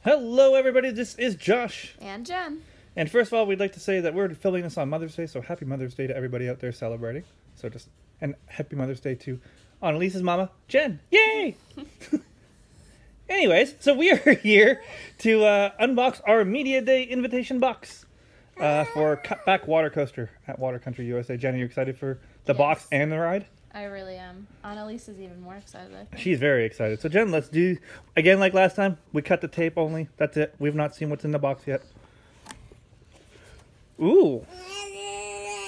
Hello everybody, this is Josh. And Jen. And first of all, we'd like to say that we're filming this on Mother's Day, so happy Mother's Day to everybody out there celebrating. And happy Mother's Day to Annalise's mama, Jen. Yay! Anyways, so we are here to unbox our Media Day invitation box for Cutback Water Coaster at Water Country USA. Jen, are you excited for the box and the ride? I really am. Annalise is even more excited, I think. She's very excited. So Jen, let's do, again like last time, we cut the tape only. That's it. We've not seen what's in the box yet. Ooh.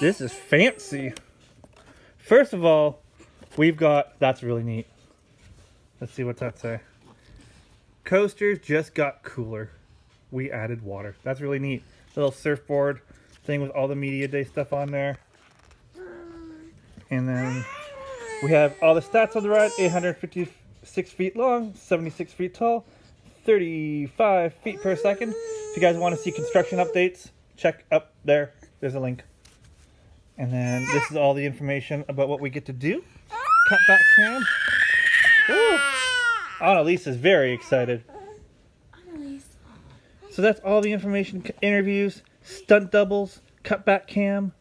This is fancy. First of all, we've got, that's really neat. Let's see what's that say. Coasters just got cooler. We added water. That's really neat. Little surfboard thing with all the Media Day stuff on there. And then we have all the stats on the ride. 856 feet long, 76 feet tall, 35 feet per second. If you guys want to see construction updates, check up there. There's a link. And then this is all the information about what we get to do. Cutback cam. Ooh. Annalise is very excited. Annalise. So that's all the information. Interviews, stunt doubles, cutback cam.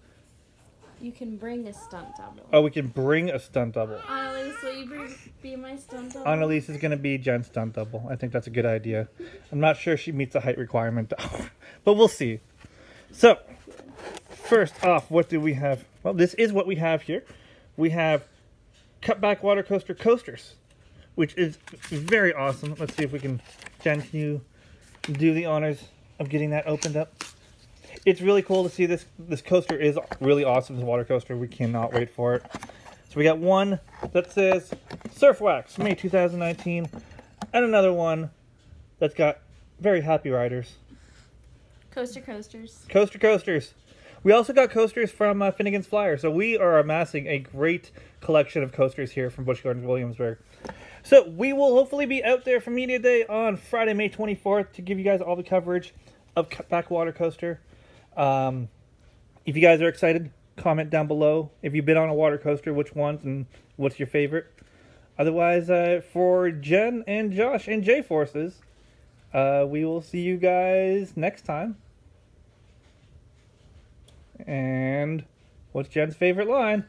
You can bring a stunt double. Oh, we can bring a stunt double. Annalise, will you be my stunt double? Annalise is going to be Jen's stunt double. I think that's a good idea. I'm not sure she meets the height requirement, but we'll see. So, first off, what do we have? Well, this is what we have here. We have Cutback Water Coaster coasters, which is very awesome. Let's see if we can, Jen, can you do the honors of getting that opened up? It's really cool to see this. This coaster is really awesome, this water coaster. We cannot wait for it. So we got one that says Surf Wax, May 2019. And another one that's got very happy riders. Coaster coasters. Coaster coasters. We also got coasters from Finnegan's Flyer. So we are amassing a great collection of coasters here from Busch Gardens, Williamsburg. So we will hopefully be out there for Media Day on Friday, May 24th to give you guys all the coverage of Cutback Water Coaster. If you guys are excited, comment down below. If you've been on a water coaster, which ones and what's your favorite. Otherwise, for Jen and Josh and J-Forces, we will see you guys next time. And what's Jen's favorite line?